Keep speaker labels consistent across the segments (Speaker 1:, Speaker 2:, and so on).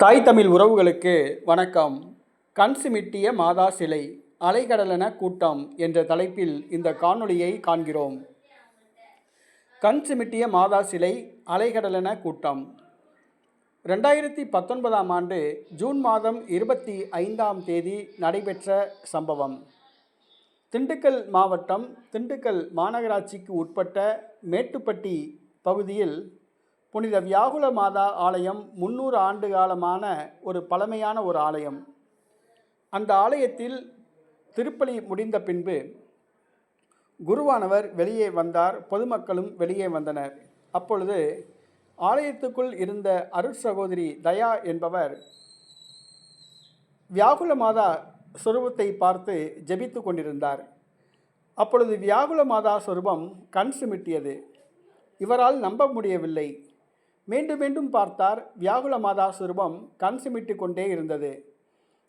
Speaker 1: தாய் தமிழ் உறவுகளுக்கு வணக்கம். கண் சிமிட்டிய மாதா சிலை அலைகடலென கூட்டம் என்ற தலைப்பில் இந்த காணொளியை காண்கிறோம். கண் சிமிட்டிய மாதா சிலை அலைகடலென கூட்டம் 2019ஆம் ஆண்டு ஜூன் மாதம் 25ஆம் தேதி நடைபெற்ற சம்பவம். திண்டுக்கல் மாவட்டம் திண்டுக்கல் மாநகராட்சிக்கு உட்பட்ட மேட்டுப்பட்டி பகுதியில் புனித வியாகுல மாதா ஆலயம் 300 ஆண்டு காலமான ஒரு பழமையான ஒரு ஆலயம். அந்த ஆலயத்தில் திருப்பலி முடிந்த பின்பு குருவானவர் வெளியே வந்தார், பொதுமக்களும் வெளியே வந்தனர். அப்பொழுது ஆலயத்துக்குள் இருந்த அருட்சகோதரி தயா என்பவர் வியாகுல மாதா சொரூபத்தை பார்த்து ஜெபித்து கொண்டிருந்தார். அப்பொழுது வியாகுல மாதா சொரூபம் கண் சிமிட்டியது. இவரால் நம்ப முடியவில்லை. மீண்டும் மீண்டும் பார்த்தார். வியாகுல மாதா சொரூபம் கண் சிமிட்டு கொண்டே இருந்தது.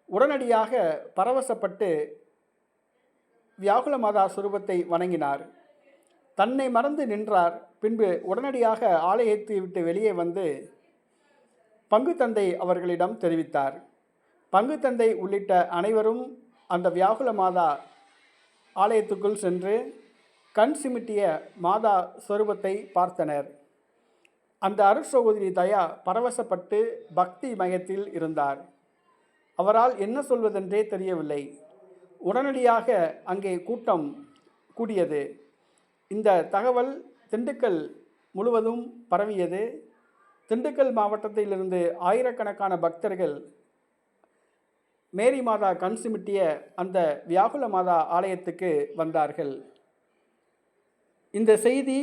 Speaker 1: உடனடியாக பரவசப்பட்டு வியாகுல மாதா சொரூபத்தை வணங்கினார். தன்னை மறந்து நின்றார். பின்பு உடனடியாக ஆலயத்தை விட்டு வெளியே வந்து பங்கு தந்தை அவர்களிடம் தெரிவித்தார். பங்கு தந்தை உள்ளிட்ட அனைவரும் அந்த வியாகுல மாதா ஆலயத்துக்குள் சென்று கண் சிமிட்டிய மாதா சொரூபத்தை பார்த்தனர். அந்த அருட்சகோதரி தயா பரவசப்பட்டு பக்தி மயத்தில் இருந்தார். அவரால் என்ன சொல்வதென்றே தெரியவில்லை. உடனடியாக அங்கே கூட்டம் கூடியது. இந்த தகவல் திண்டுக்கல் முழுவதும் பரவியது. திண்டுக்கல் மாவட்டத்திலிருந்து ஆயிரக்கணக்கான பக்தர்கள் மேரி மாதா கண் சிமிட்டிய அந்த வியாகுல மாதா ஆலயத்துக்கு வந்தார்கள். இந்த செய்தி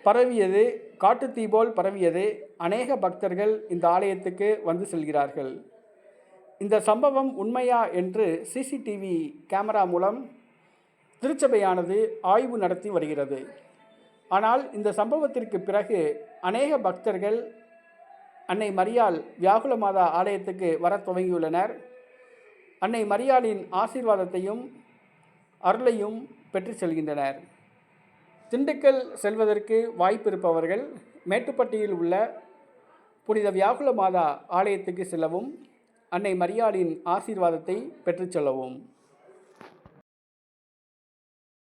Speaker 1: பரவியது, காட்டுத்தீ போல் பரவியது. அநேக பக்தர்கள் இந்த ஆலயத்துக்கு வந்து செல்கிறார்கள். இந்த சம்பவம் உண்மையா என்று சிசிடிவி கேமரா மூலம் திருச்சபையானது ஆய்வு நடத்தி வருகிறது. ஆனால் இந்த சம்பவத்திற்கு பிறகு அநேக பக்தர்கள் அன்னை மரியாள் வியாகுல மாதா ஆலயத்துக்கு வர துவங்கியுள்ளனர். அன்னை மரியாளின் ஆசீர்வாதத்தையும் அருளையும் பெற்று செல்கின்றனர். திண்டுக்கல் செல்வதற்கு வாய்ப்பு இருப்பவர்கள் மேட்டுப்பட்டியில் உள்ள புனித வியாகுல மாதா ஆலயத்துக்கு செல்லவும், அன்னை மரியாளின் ஆசீர்வாதத்தை பெற்று செல்லவும்.